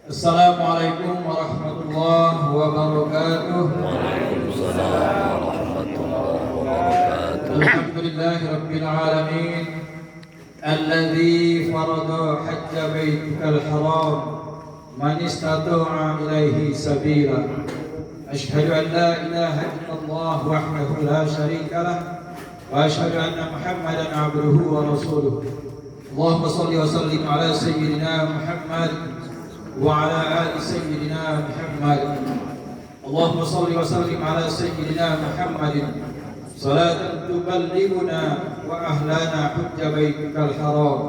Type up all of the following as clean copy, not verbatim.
Assalamualaikum warahmatullahi wabarakatuh. Waalaikumsalam warahmatullahi wabarakatuh. Alhamdulillahi rabbil alamin alladzi farada hajja baitikal haram man istata'a ilaihi sabila. Ashhadu an la ilaha illallah wahdahu la syarika lah wa ashhadu anna Muhammadan abduhu wa rasuluh. Allahumma shalli wa sallim ala sayyidina Muhammad وعلى آل سيدنا محمد. اللهم صل وسلم على سيدنا محمد صلاة تبلغنا وأهلنا حج بيتك الحرام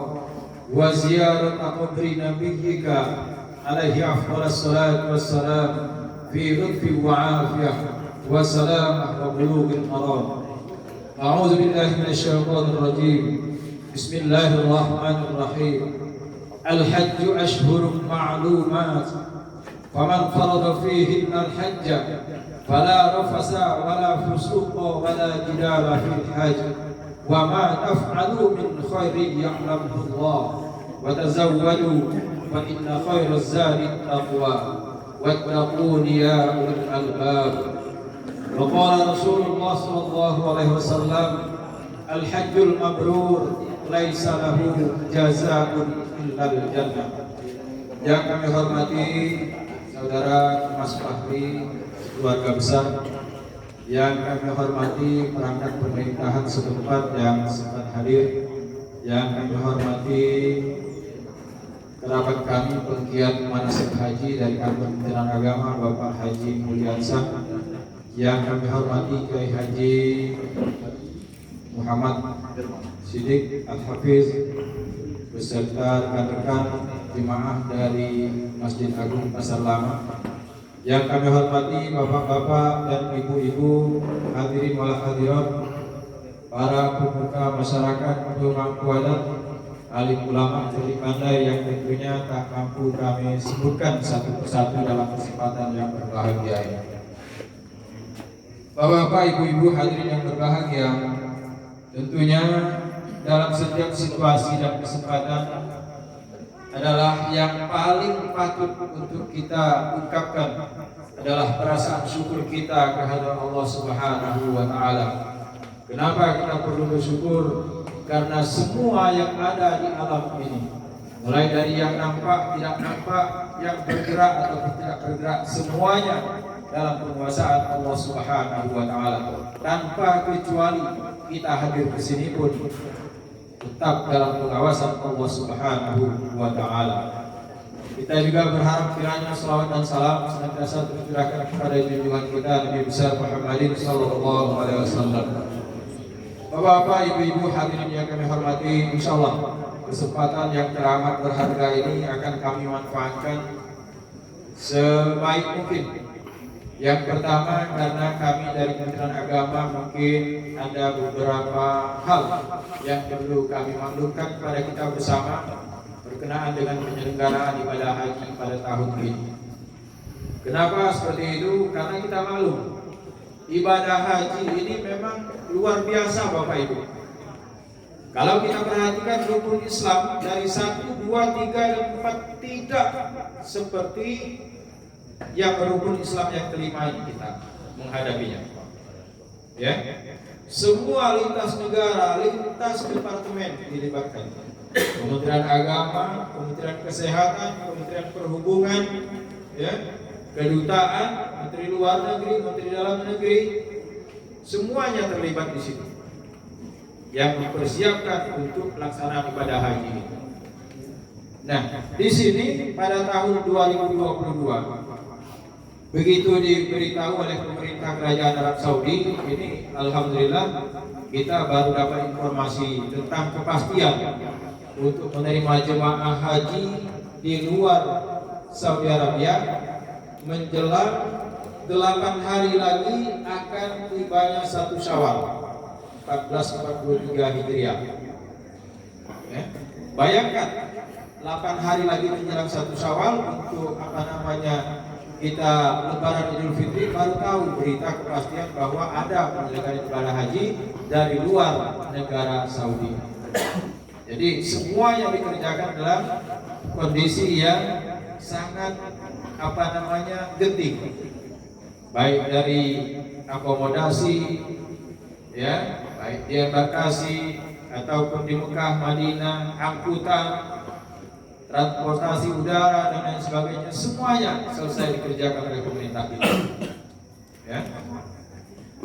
وزيارة قبر نبيك عليه أفضل الصلاة والسلام في لطف وعافية وسلامة وبلوغ المرام. أعوذ بالله من الشيطان الرجيم. بسم الله الرحمن الرحيم. الحج أشهر معلومات فمن فرض فيهن الحج فلا رفث ولا فسوق ولا جدال في الحج وما تفعلوا من خير يعلمه الله وتزودوا فإن خير الزاد التقوى واتقون يا أولي الألباب. وقال رسول الله صلى الله عليه وسلم الحج المبرور ليس له جزاء illal jannah. Yang kami hormati saudara Mas Fahri, keluarga besar, yang kami hormati perangkat pemerintahan setempat yang sempat hadir, yang kami hormati kerabat kami penggiat manasik haji dari kantor Kementerian Agama Bapak Haji Mulyansah, yang kami hormati Kiai Haji Muhammad Siddiq Al-Hafiz beserta rekan-rekan jemaah dari Masjid Agung Pasar Lama, yang kami hormati bapak-bapak dan ibu-ibu, hadirin wal hadirat, para pemuka masyarakat, pemangku adat, alim ulama, jeli pandai yang tentunya tak mampu kami sebutkan satu persatu dalam kesempatan yang berbahagia ini. Bapak-bapak, ibu-ibu, hadirin yang berbahagia, tentunya dalam setiap situasi dan kesempatan adalah yang paling patut untuk kita ungkapkan adalah perasaan syukur kita kehadirat Allah Subhanahu wa taala. Kenapa kita perlu bersyukur? Karena semua yang ada di alam ini, mulai dari yang nampak, tidak nampak, yang bergerak atau tidak bergerak, semuanya dalam penguasaan Allah Subhanahu wa taala. Tanpa kecuali kita hadir ke sini pun tetap dalam pengawasan Allah Subhanahu wa taala. Kita juga berharap kiranya selawat dan salam senantiasa tercurahkan kepada junjungan kita Nabi besar Muhammadin sallallahu alaihi wasallam. Bapak-bapak, ibu-ibu, hadirin yang kami hormati, insyaallah kesempatan yang teramat berharga ini akan kami manfaatkan sebaik mungkin. Yang pertama, karena kami dari Kementerian Agama mungkin ada beberapa hal yang perlu kami maklumkan kepada kita bersama berkenaan dengan penyelenggaraan ibadah haji pada tahun ini. Kenapa seperti itu? Karena kita maklum ibadah haji ini memang luar biasa Bapak Ibu. Kalau kita perhatikan rukun Islam dari 1, 2, 3, dan 4 tidak seperti yang rukun Islam yang kelima ini kita menghadapinya. Ya, semua lintas negara, lintas departemen dilibatkan. Kementerian Agama, Kementerian Kesehatan, Kementerian Perhubungan, ya, kedutaan, Menteri Luar Negeri, Menteri Dalam Negeri, semuanya terlibat di situ. Yang mempersiapkan untuk pelaksanaan ibadah haji ini. Nah, di sini pada tahun 2022 begitu diberitahu oleh pemerintah Kerajaan Arab Saudi, ini alhamdulillah kita baru dapat informasi tentang kepastian untuk menerima jemaah haji di luar Saudi Arabia menjelang 8 hari lagi akan tibanya 1 Syawal 1443 Hijriah. Ya. Bayangkan 8 hari lagi menjelang 1 Syawal untuk kita Lebaran Idul Fitri, baru tahu berita kepastian bahwa ada penyelenggaraan ibadah haji dari luar negara Saudi. Jadi semua yang dikerjakan dalam kondisi yang sangat genting, baik dari akomodasi, ya, baik di embarkasi ataupun di Mekah, Madinah, angkutan, transportasi udara dan lain sebagainya, semuanya selesai dikerjakan oleh pemerintah kita. Ya.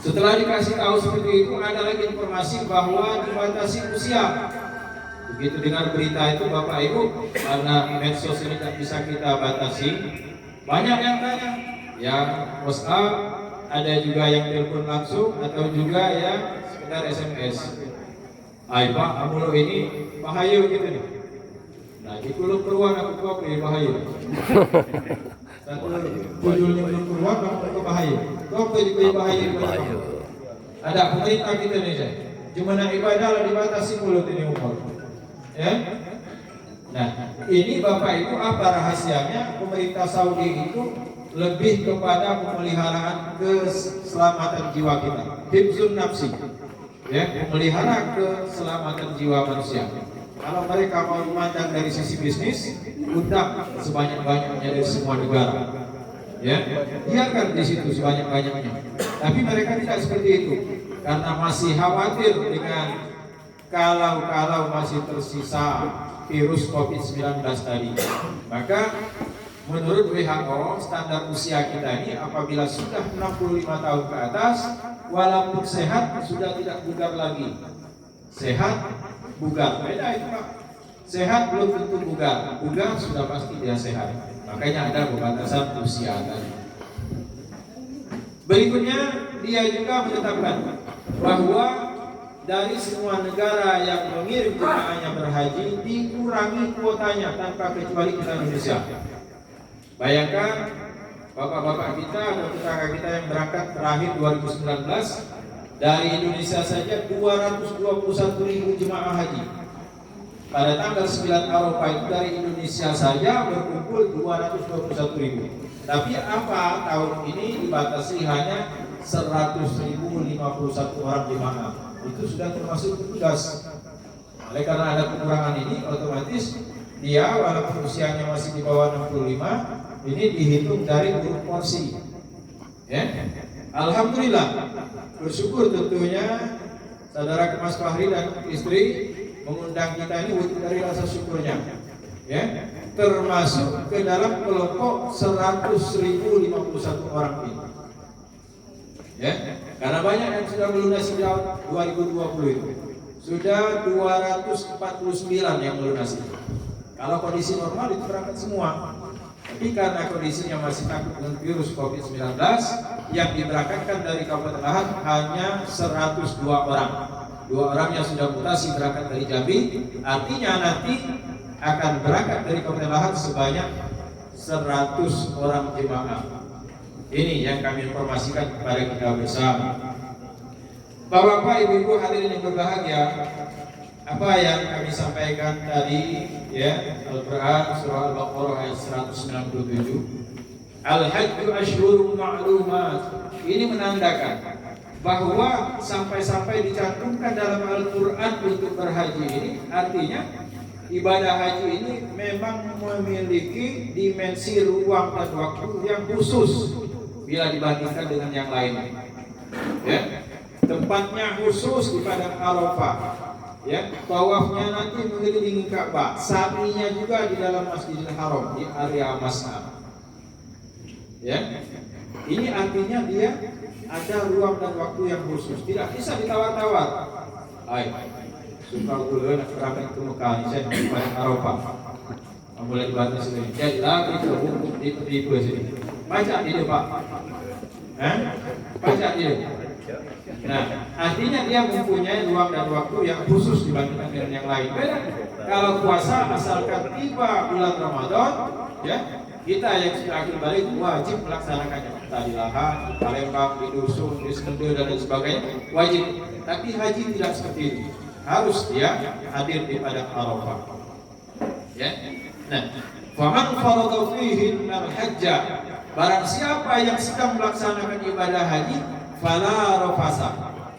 Setelah dikasih tahu seperti itu, ada lagi informasi bahwa dibatasi usia. Begitu dengar berita itu Bapak Ibu, karena medsos ini tidak bisa kita batasi, banyak yang tanya, yang WhatsApp, ada juga yang telepon langsung atau juga yang sekedar SMS. Ay Pak, amulo ini bahaya gitu nih. Nah, di kuluk keruan aku kok bahaya. Satu judulnya belum keluar, aku bahaya. Kok jadi bahaya? Ada pemerintah kita nih, cuma nak ibadah lah dibatasi mulut ini umur. Ya? Nah, ini Bapak Ibu apa rahasianya? Pemerintah Saudi itu lebih kepada pemeliharaan keselamatan jiwa kita, hifzun nafsi, ya, memelihara keselamatan jiwa manusia. Kalau mereka mau memandang dari sisi bisnis, undang sebanyak-banyaknya dari semua negara, ya, biarkan di situ sebanyak-banyaknya. Tapi mereka tidak seperti itu, karena masih khawatir dengan kalau masih tersisa virus COVID-19 tadi. Maka menurut WHO, standar usia kita ini apabila sudah 65 tahun ke atas, walaupun sehat sudah tidak bugar lagi. Sehat, bugar, beda itu Pak. Sehat belum tentu bugar, bugar sudah pasti dia sehat. Makanya ada pembatasan usia tadi. Berikutnya dia juga menetapkan bahwa dari semua negara yang mengirim jemaahnya berhaji dikurangi kuotanya tanpa kecuali kita Indonesia. Bayangkan bapak-bapak kita atau tetangga kita yang berangkat terakhir 2019, dari Indonesia saja 221.000 jemaah haji. Pada tanggal 9 Arafah itu dari Indonesia saja berkumpul 221.000. Tapi apa tahun ini dibatasi hanya 100.051 orang jemaah. Itu sudah termasuk petugas. Oleh karena ada pengurangan ini, otomatis dia walaupun usianya masih di bawah 65, ini dihitung dari urut porsi. Ya. Alhamdulillah, bersyukur tentunya saudara Mas Fahri dan istri mengundang kita ini wujud dari rasa syukurnya, ya, termasuk ke dalam kelompok 100.051 orang ini, ya, karena banyak yang sudah melunasi tahun 2020 itu sudah 249 yang melunasi. Kalau kondisi normal itu berangkat semua. Tapi karena kondisinya masih takut dengan virus COVID-19, yang diberangkatkan dari Kabupaten Lahat hanya 102 orang. 2 orang yang sudah mutasi berangkat dari Jambi, artinya nanti akan berangkat dari Kabupaten Lahat sebanyak 100 orang jemaah. Ini yang kami informasikan kepada kita bersama. Bapak-bapak, ibu-ibu hadirin yang berbahagia, apa yang kami sampaikan tadi, ya, Al-Quran surah Al-Baqarah ayat 197, Al-Hajju Ashhurun Ma'lumat, ini menandakan bahwa sampai-sampai dicantumkan dalam Al-Quran untuk berhaji ini, artinya ibadah haji ini memang memiliki dimensi ruang dan waktu yang khusus bila dibandingkan dengan yang lain, ya. Tempatnya khusus di padang Arafah, ya, tawafnya nanti mengelilingi Ka'bah, sa'inya juga di dalam Masjidil Haram di area Mas'ah. Ya, ini artinya dia ada ruang dan waktu yang khusus, tidak bisa ditawar-tawar. Hai, suka ulun berangkat ke Mekah, saya di padang Arafah. Mulai dibatasi ini, jadi lagi itu sini. Baca ini Pak, baca ini. Nah, artinya dia mempunyai ruang dan waktu yang khusus dibandingkan dengan yang lain. Beda. Kalau puasa asalkan tiba bulan Ramadan, ya, kita yang sudah akhir balik wajib melaksanakannya. Di Lahat, di Palembang, di Dusun, di Sende dan lain sebagainya, wajib. Tapi haji tidak seperti itu. Harus dia hadir di padang Arafah. Ya. Nah, faman farada fihi al-hajja, barang siapa yang sedang melaksanakan ibadah haji, fala rofasa,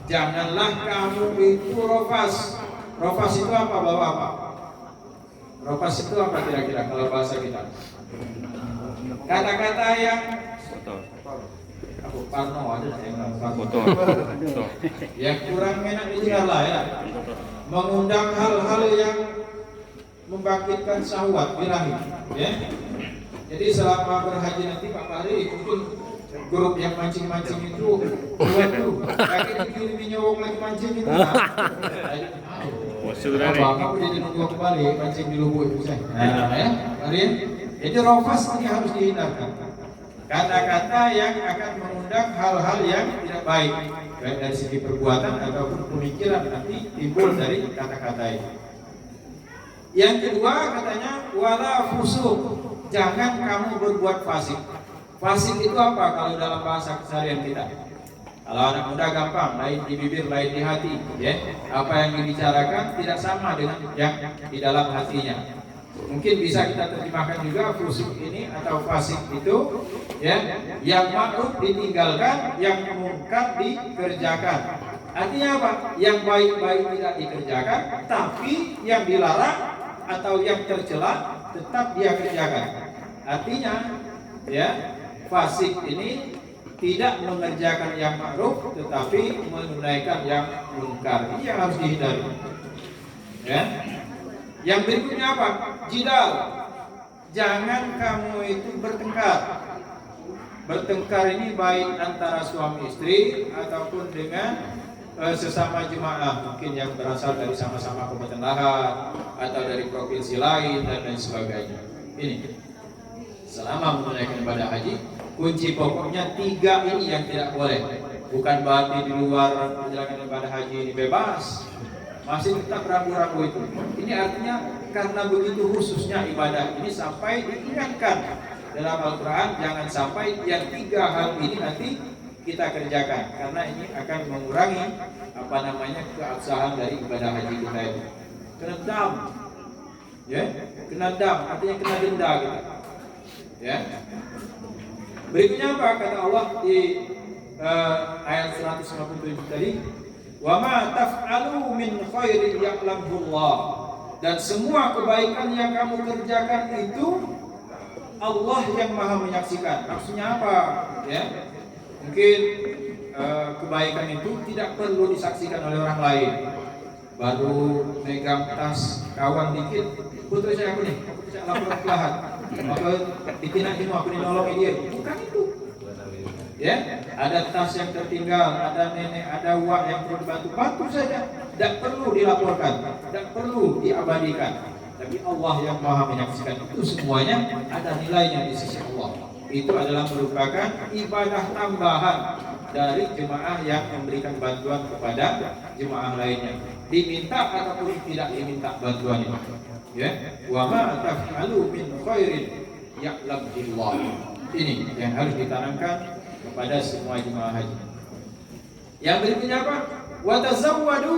janganlah kamu itu rofas. Rofas itu apa Bapak? Rofas itu apa kira-kira kalau bahasa kita? Kata-kata yang aku parno ada yang yang kurang enak didengar lah ya. Mengundang hal-hal yang membangkitkan syahwat birahi, ya. Jadi selama berhaji nanti Pak Fahri mungkin grup yang mancing-mancing itu buat tuh, kayak dikirimi nyowok lagi mancing itu. Kamu jadi nunggu kembali mancing di Lubuk itu saya. Nah, ya, Fahri. Jadi rofas ini harus dihindarkan. Kata-kata yang akan mengundang hal-hal yang tidak baik, baik dari segi perbuatan ataupun pemikiran nanti timbul dari kata-kata itu. Yang kedua katanya wala fusuk, jangan kamu berbuat fasik. Fasik itu apa kalau dalam bahasa keseharian kita? Kalau anak muda gampang, lain di bibir, lain di hati, ya. Apa yang dibicarakan tidak sama dengan yang di dalam hatinya. Mungkin bisa kita terjemahkan juga fusuk ini atau fasik itu, ya, yang ma'ruf ditinggalkan, yang mungkar dikerjakan. Artinya apa? Yang baik-baik tidak dikerjakan, tapi yang dilarang atau yang tercela tetap dia kerjakan. Artinya, ya, fasik ini tidak mengerjakan yang ma'ruf tetapi menunaikan yang munkar. Ini yang harus dihindari. Ya. Yang berikutnya apa? Jidal. Jangan kamu itu bertengkar. Bertengkar ini baik antara suami istri ataupun dengan sesama jemaah, mungkin yang berasal dari sama-sama Kabupaten Lahad atau dari provinsi lain dan lain sebagainya. Ini selama menunaikan ibadah haji, kunci pokoknya 3 ini yang tidak boleh. Bukan berarti di luar menjalankan ibadah haji ini bebas, masih tetap ragu-ragu itu. Ini artinya karena begitu khususnya ibadah ini sampai diingatkan dalam Al-Quran, jangan sampai yang 3 hal ini nanti kita kerjakan, karena ini akan mengurangi keabsahan dari ibadah haji kita itu. Kena dam, ya, kena dam artinya kena denda kita, ya. Berikutnya apa kata Allah di ayat 157 tadi? Wa ma taf'alu min khairin ya'lamullah, dan semua kebaikan yang kamu kerjakan itu Allah yang Maha menyaksikan. Maksudnya apa? Ya, mungkin kebaikan itu tidak perlu disaksikan oleh orang lain. Baru megang tas kawan dikit, putri saya aku bisa lapor ke Lahad, maka ditinak ini aku nolongin dia. Bukan itu. Ya, ada tas yang tertinggal, ada nenek, ada wak yang perlu dibantu saja, tidak perlu dilaporkan, tidak perlu diabadikan. Tapi Allah yang Maha menyaksikan itu semuanya ada nilainya di sisi Allah. Itu adalah merupakan ibadah tambahan dari jemaah yang memberikan bantuan kepada jemaah lainnya, diminta ataupun tidak diminta bantuannya. Ya, wa ma taf'alu min khairin ya'lamullah. Ini yang harus ditanamkan kepada semua jemaah haji. Yang berikutnya apa? Wa tazawwadu.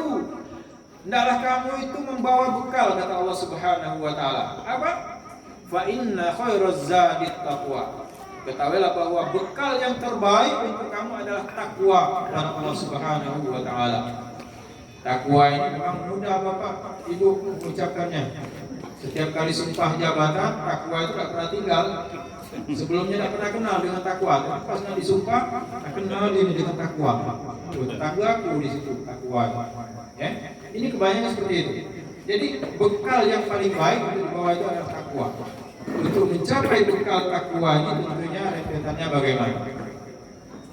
Hendaklah kamu itu membawa bekal, kata Allah Subhanahu wa taala. Apa? Fa inna khairaz zadit taqwa. Ketahuilah bahwa bekal yang terbaik untuk kamu adalah takwa kepada Allah Subhanahu wa taala. Takwa ini memang mudah Bapak Ibu mengucapkannya. Setiap kali sumpah jabatan, takwa itu tak pernah tinggal. Sebelumnya tidak pernah kenal dengan takwa, tapi pas nanti sumpah, tak kenal ini dengan takwa. Tetanggaku di situ takwa. Ya, ini kebanyakan seperti itu. Jadi bekal yang paling baik untuk dibawa itu adalah takwa. Untuk mencapai bekal takwa ini tentunya rentetannya bagaimana?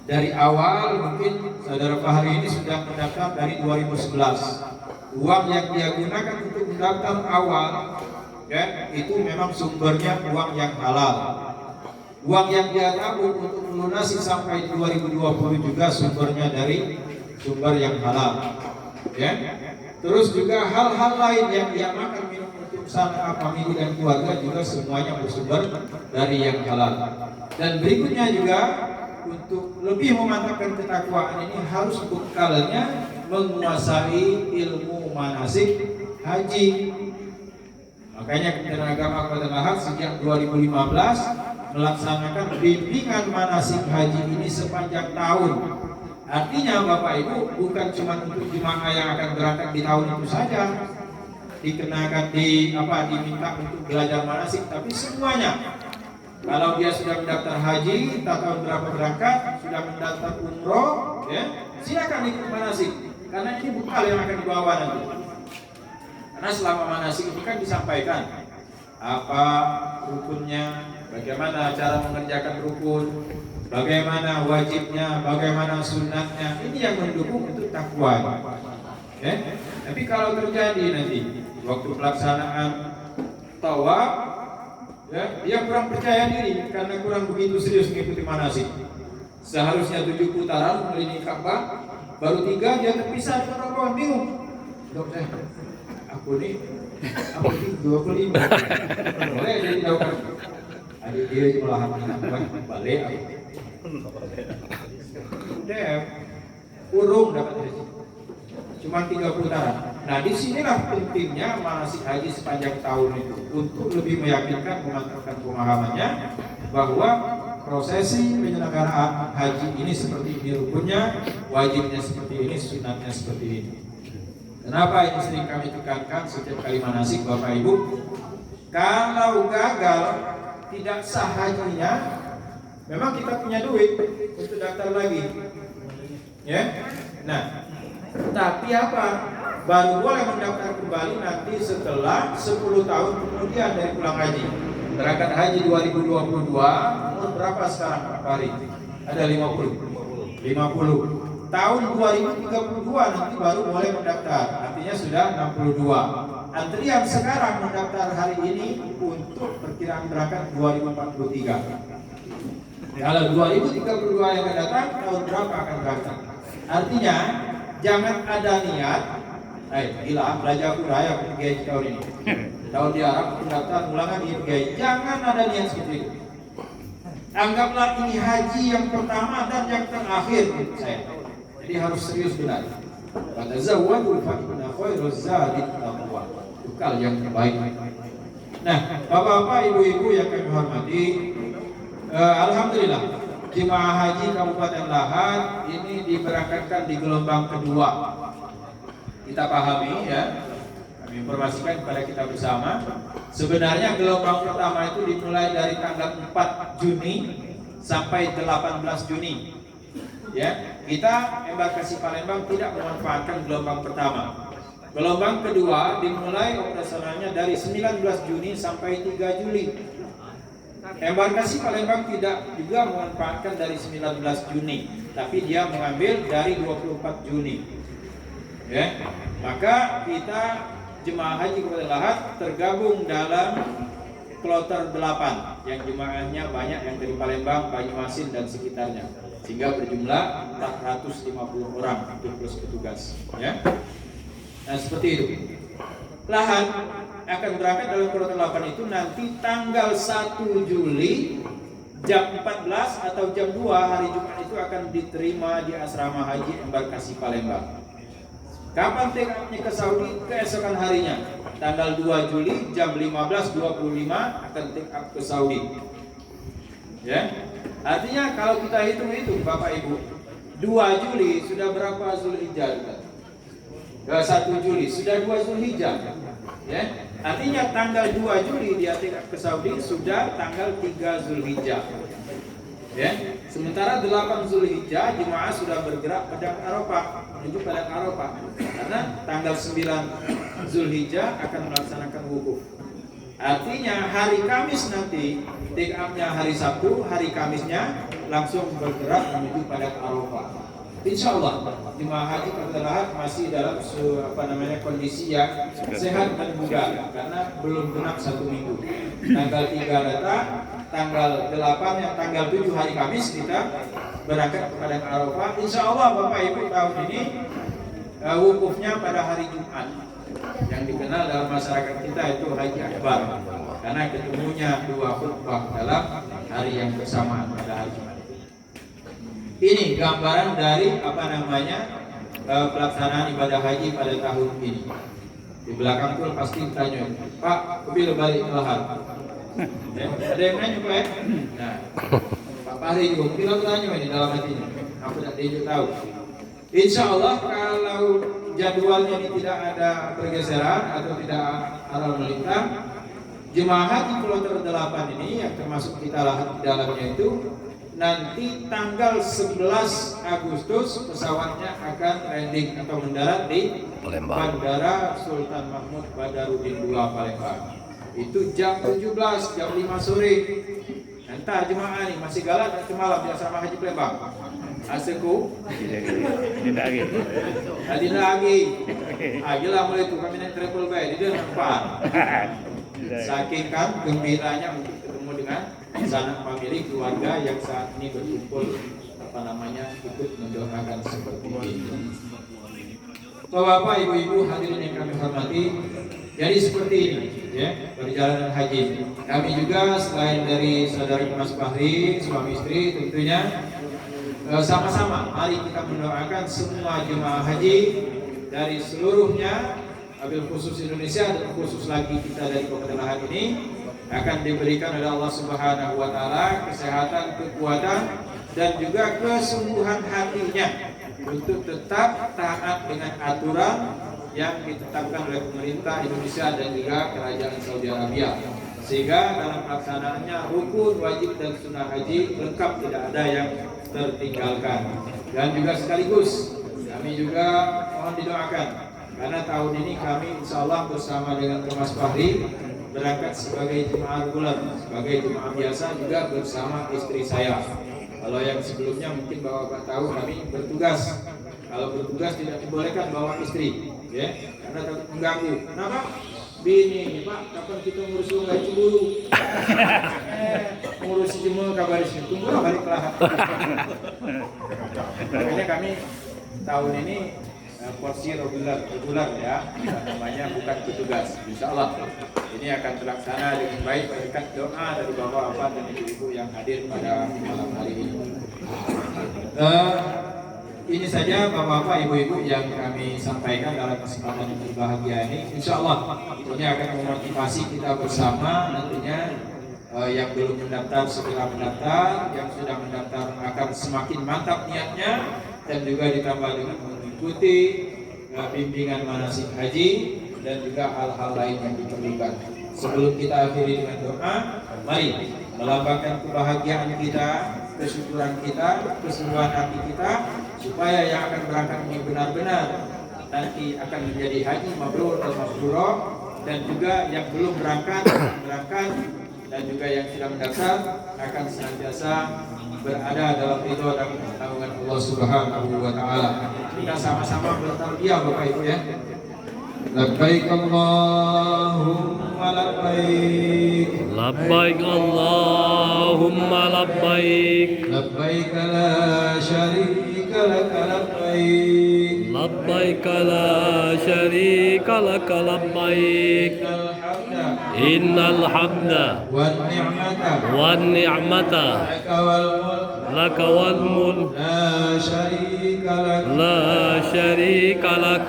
Dari awal mungkin saudara Fahri ini sudah mendaftar dari 2011. Uang yang dia gunakan untuk mendaftar awal, ya, itu memang sumbernya uang yang halal. Uang yang dia tabung untuk melunasi sampai 2020 juga sumbernya dari sumber yang halal. Ya. Terus juga hal-hal lain yang dia makan minum untuk sana famili dan keluarga juga semuanya bersumber dari yang halal. Dan berikutnya juga untuk lebih memantapkan ketakwaan ini harus bekalnya menguasai ilmu manasik haji. Makanya Kementerian Agama Kabupaten Lahad sejak 2015 melaksanakan bimbingan manasik haji ini sepanjang tahun. Artinya Bapak Ibu bukan cuma untuk jemaah yang akan berangkat di tahun itu saja dikenakan diminta untuk belajar manasik, tapi semuanya Kalau dia sudah mendaftar haji, tak tahu berapa berangkat, sudah mendaftar umroh, ya, silakan ikut manasik. Karena ini bekal yang akan dibawa nanti. Karena selama manasik itu kan disampaikan apa rukunnya, bagaimana cara mengerjakan rukun, bagaimana wajibnya, bagaimana sunnahnya. Ini yang mendukung untuk takwa. Ya? Tapi kalau terjadi nanti waktu pelaksanaan tawaf, ya, dia kurang percaya diri karena kurang begitu serius mengikuti manasik. Seharusnya 7 putaran mengelilingi Ka'bah, baru 3 dia terpisah dengan rombongan, bingung. Dokter, aku nih 25. Boleh jadi jauhkan. Adik dia malah balik aku. Udah, urung dapat haji. Cuma 3 putaran. Nah, disinilah pentingnya manasik haji sepanjang tahun itu untuk lebih meyakinkan, memantapkan pemahamannya bahwa prosesi penyelenggaraan haji ini seperti ini rukunnya, wajibnya seperti ini, sunatnya seperti ini. Kenapa ini sering kami tekankan setiap kali manasik, Bapak Ibu? Kalau gagal, tidak sah hajinya, memang kita punya duit untuk daftar lagi, ya. Nah, tapi apa? Baru boleh mendaftar kembali nanti setelah 10 tahun kemudian dari pulang haji. Berangkat haji 2022, umur berapa sekarang Pak Fahri? Ada 50. Tahun 2032 nanti baru boleh mendaftar. Artinya sudah 62. Antrian sekarang mendaftar hari ini untuk perkiraan berangkat 2043. Kalau 2032 yang akan datang, tahun berapa akan berangkat? Artinya jangan ada niat, gila belajar kuraya pergi tahun ini. Tahun di Arab pendaftar ulangan ini pergi. Jangan ada niat seperti itu. Anggaplah ini haji yang pertama dan yang terakhir menurut saya. Jadi harus serius benar. Fatazawwadu fa inna khairuz zadi taqwa. Bekal yang terbaik. Nah, Bapak-bapak, Ibu-ibu yang kami hormati, alhamdulillah jemaah haji Kabupaten Lahat ini diberangkatkan di gelombang kedua. Kita pahami ya, kami informasikan kepada kita bersama. Sebenarnya gelombang pertama itu dimulai dari tanggal 4 Juni sampai 18 Juni. Ya, kita embarkasi Palembang tidak memanfaatkan gelombang pertama. Gelombang kedua dimulai operasionalnya dari 19 Juni sampai 3 Juli. Embarkasi Palembang tidak juga memanfaatkan dari 19 Juni, tapi dia mengambil dari 24 Juni. Ya, maka kita jemaah haji Kabupaten Lahat tergabung dalam kloter 8 yang jemaahnya banyak yang dari Palembang, Banyuasin dan sekitarnya, sehingga berjumlah 450 orang untuk plus petugas. Ya, nah seperti itu. Lahat akan berangkat dalam kloter 8 itu nanti tanggal 1 Juli jam 14 atau jam 2 hari Jumat itu akan diterima di asrama haji embarkasi Palembang. Kapan take-up-nya ke Saudi? Keesokan harinya, tanggal 2 Juli jam 15.25 akan take-up ke Saudi. Ya, artinya kalau kita hitung-hitung Bapak Ibu, 2 Juli sudah berapa Zulhijjah? 1 Juli sudah 2 Zulhijjah. Ya, artinya tanggal 2 Juli dia take-up ke Saudi sudah tanggal 3 Zulhijjah. Ya, sementara 8 Zulhijjah jemaah sudah bergerak pada Arafah, menuju pada Arafah, karena tanggal 9 Zulhijjah akan melaksanakan wukuf. Artinya hari Kamis nanti take up-nya hari Sabtu, hari Kamisnya langsung bergerak menuju pada Arafah. Insya Allah jemaah haji Kabupaten Lahat masih dalam kondisi yang sehat dan bugar karena belum genap 1 minggu. Tanggal 3 datang, tanggal 8 yang tanggal 7 hari Kamis kita berangkat kepada Arafah. Insya Allah Bapak Ibu tahun ini wukufnya pada hari Jumat, yang dikenal dalam masyarakat kita itu Haji Akbar, karena ketemunya 2 khutbah dalam hari yang bersamaan pada hari Jumat. Ini gambaran dari pelaksanaan ibadah haji pada tahun ini. Di belakang pun pasti ditanya, Pak, kepilih balik ke Lahat. Ya, ada yang nanya Pak ya? Nah, Pak Fahri juga bilang tanya ini dalam hatinya. Aku tidak tahu. Insya Allah kalau jadwalnya ini tidak ada pergeseran atau tidak arah melintang, Jemaah haji kloter 8 ini yang termasuk kita di dalamnya itu nanti tanggal 11 Agustus pesawatnya akan landing atau mendarat di Palembang. Bandara Sultan Mahmud Badarudin II Palembang. Itu jam 17, jam 5 sore. Entah jemaah ini masih galak dan semalam di asrama haji Palembang. Aseku. Tadi lagi. Ayolah mulai itu kami naik travel by di depan. Saking kan gembiranya untuk ketemu dengan sanak famili keluarga yang saat ini berkumpul ikut mendoakan seperti ini. Bapak, ibu-ibu hadirin yang kami hormati, jadi seperti ini ya perjalanan haji. Kami juga selain dari saudara Mas Fahri, suami istri tentunya sama-sama mari kita mendoakan semua jemaah haji dari seluruhnya, wabil khusus Indonesia dan khusus lagi kita dari Kabupaten Lahat ini akan diberikan oleh Allah Subhanahu wa taala kesehatan, kekuatan dan juga kesungguhan hatinya untuk tetap taat dengan aturan yang ditetapkan oleh pemerintah Indonesia dan juga kerajaan Saudi Arabia, sehingga dalam pelaksanaannya rukun, wajib dan sunnah haji lengkap, tidak ada yang tertinggalkan. Dan juga sekaligus kami juga mohon didoakan karena tahun ini kami insya Allah bersama dengan Mas Fahri berangkat sebagai jemaah reguler, sebagai jemaah biasa juga bersama istri saya. Kalau yang sebelumnya mungkin Bapak tahu kami bertugas. Kalau bertugas tidak dibolehkan bawa istri, ya, karena takut mengganggu. Kenapa? Bini, Pak, kapan kita ngurus sungai Cibulu? Ngurus Cibulu kabar sini, tunggu balik ke Lahat. Makanya kami tahun ini porsi regular ya, namanya bukan petugas. Insya Allah ini akan terlaksana dengan baik berkat doa dari bapak-bapak dan ibu-ibu yang hadir pada malam hari ini. Ini saja bapak-bapak, ibu-ibu yang kami sampaikan dalam kesempatan yang berbahagia ini. Insya Allah ini akan memotivasi kita bersama nantinya. Yang belum mendaftar segera mendaftar, yang sudah mendaftar akan semakin mantap niatnya dan juga ditambah dengan mengikuti bimbingan manasik haji dan juga hal-hal lain yang diperlukan. Sebelum kita akhiri dengan doa, mari melambangkan kebahagiaan kita, kesyukuran kita, keseluruhan hati kita, supaya yang akan berangkat ini benar-benar nanti akan menjadi haji mabrur dan mabrurah, dan juga yang belum berangkat dan juga yang sudah mendaftar akan senantiasa berada dalam ridho dan naungan Allah Subhanahu wa taala. Kita sama-sama bertalbiyah Bapak Ibu ya. Labbaik Allahumma labbaik. Labbaik Allahumma labbaik. Labbaik la syarika lak labbaik. Labbaik la syarika lak labbaik. Innal hamda wan ni'mata laka wal mulk la syarika lak.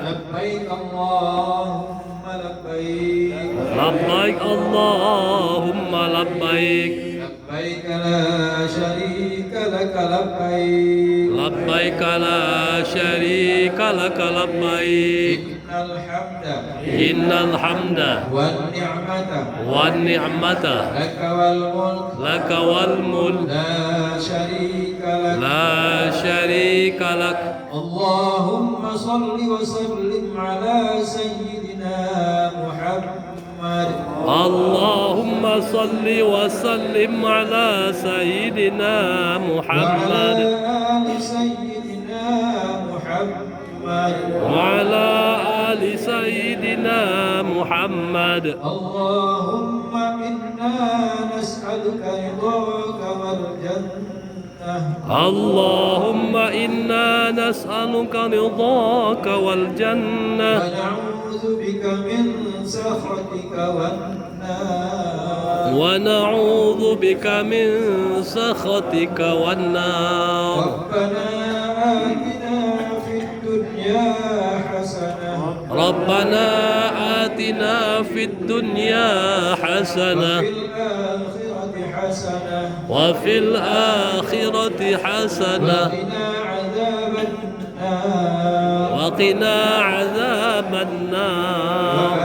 Labbaik Allahumma labbaik. Labbaik la syarika lak labbaik. Labbaik la syarika lak labbaik. Innal hamda wan ni'mata laka wal mulk la syarika lak. Allahumma salli wa sallim ala sayyidina Muhammad. Allahumma salli wa sallim ala sayyidina Muhammad wa ala ali sayyidina Muhammad. Allahumma inna nas'aluka ridhaka wal jannah. Allahumma inna nas'aluka ridhaka wal jannah Wa na'udzu bika min sakhatika wan nar. wa na'udzu bika min sakhatika wan nar. Rabbana atina fid dunya hasanah wa fil akhirati hasanah wa qina adzaban nar.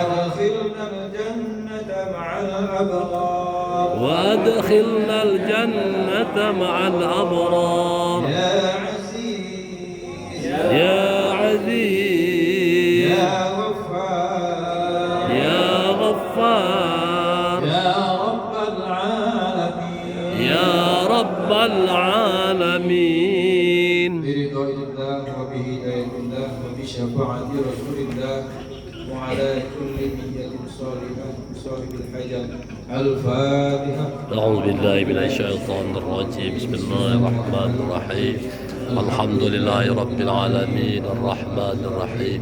وأدخلنا الجنة مع الأبرار يا عزيز يا عزيز يا غفار يا غفار يا رب العالمين يا رب العالمين برضا الله وبهداية الله وبشفاعة رسول الله وعلى كل نية صالحة صاحب الحاجة. الفاتحة. أعوذ بالله من الشيطان الرجيم. بسم الله الرحمن الرحيم. الحمد لله رب العالمين الرحمن الرحيم.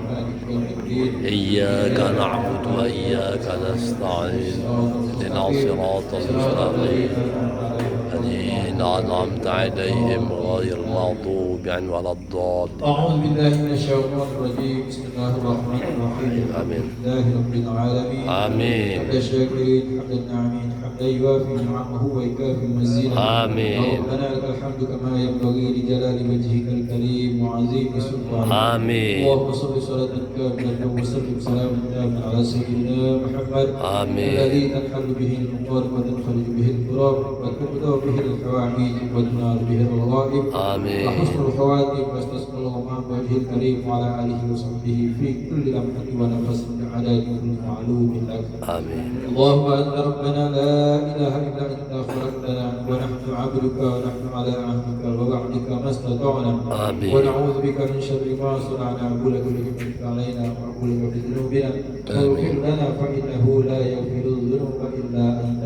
إياك نعبد وإياك نستعين. اهدنا الصراط المستقيم الذين أنعمت عليهم غير المغضوب عنهم ولا الضالين. أعوذ بالله من الشيطان الرجيم. بسم الله الرحمن الرحيم. آمين. الحمد لله رب العالمين. آمين. حمد الشاكرين حمد الناعمين حمدا يوافي نعمه ويكافي مزيدا. آمين. ربنا لك الحمد كما ينبغي لجلال وجهك الكريم وعظيم سلطانك. آمين. اللهم صل صلاة كاملة وسلم سلاما تاما على سيدنا محمد. آمين. الذي تنحل به المقارب وتنفرج به الكراب وتقضى به الحوائج وتنال به الرغائب. آمين. وحسن الخواتم واستسقى الغمام بوجه الكريم وعلى آله وصحبه في كل لمحة ونفس بعدد كل معلوم لك. آمين. اللهم أنت ربنا لا إله إلا أنت خلقتنا ونحن عبدك ونحن على عهدك ووعدك ما استطعنا. آمين. ونعوذ بك من شر ما صنعنا. أقول لك بنعمتك علينا وأقول لك بذنوبنا واغفر لنا فإنه لا يغفر الذنوب إلا أنت.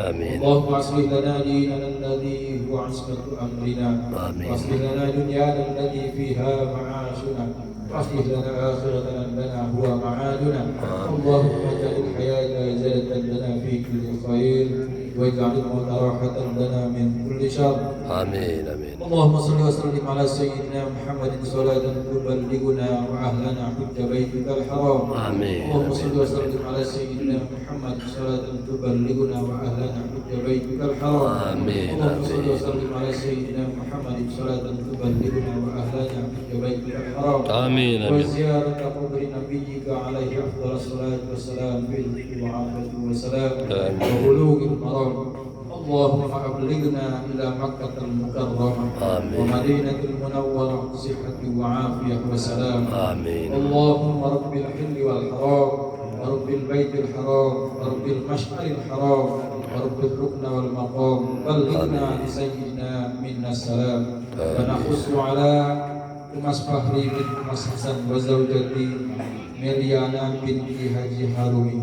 آمين. اللهم أصلح لنا ديننا الذي هو عصمة أمرنا. آمين. واصلح لنا دنيانا التي فيها معاشنا. واصلح لنا آخرتنا لنا هو معادنا. اللهم اجعل الحياة زادة لنا في كل خير واجعل الموت راحة لنا من كل شر. آمين. آمين. اللهم صل وسلم على سيدنا محمد صلاة تبلغنا وأهلنا حج بيتك الحرام. آمين. اللهم صل وسلم على سيدنا محمد صلاة تبلغنا وأهلنا حج بيتك الحرام. آمين. اللهم صل وسلم على سيدنا محمد صلاة تبلغنا وأهلنا حج بيتك الحرام. آمين. آمين. وزيارة قبر نبيك عليه أفضل الصلاة والسلام بالذكر وعافية وسلام آمين. وبلوغ المرام. اللهم أبلغنا إلى مكة المكرمة آمين. ومدينة المنورة صحة وعافية وسلام. آمين. اللهم رب الحل والحرام ورب البيت الحرام ورب المشعر الحرام ورب الركن والمقام. بلغنا لسيدنا منا السلام. ونخص على Mas Fahri bin Mas Hasan wa zawjati Meliana binti Haji Harumi.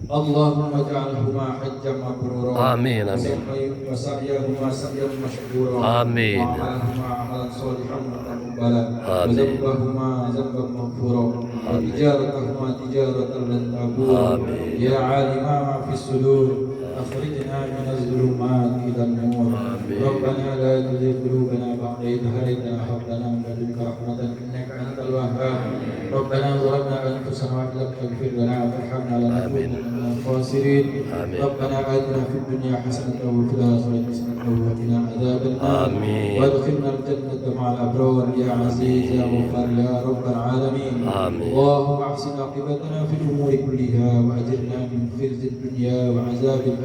Allahumma ja'alhuma hajjam mabrura. Amin. Amin. Wa sa'yahuma sa'yan mashkura. Amin. Wa amalahuma amalan salihan mutaqabbala. Wa Amin. zambahuma zamban maghfura. Wa tijaratahuma tijaratan lan tabur. Amin. Ya alima ma fi sudur أخرجنا من الظلمات إلى النور. ربنا لا تزغ قلوبنا بعد إذ هديتنا وهب لنا من لدنك رحمة إنك أنت الوهاب. ربنا ظلمنا أنفسنا وإن لم تغفر لنا وترحمنا لنكونن من الخاسرين. ربنا آتنا في الدنيا حسنة وفي الآخرة حسنة وقنا عذاب النار. وادخلنا الجنة مع الأبرار يا عزيز يا غفار يا رب العالمين. اللهم أحسن عاقبتنا في الأمور كلها وأجرنا من خزي الدنيا وعذاب الآخرة.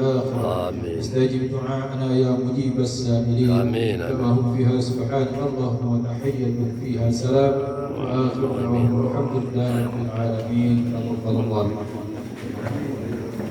استجب دعاءنا يا مجيب السائلين. آمين. كما هم فيها سبحانك اللهم وتحيتهم فيها سلام وآخر دعواهم الحمد لله رب العالمين. تقبل الله.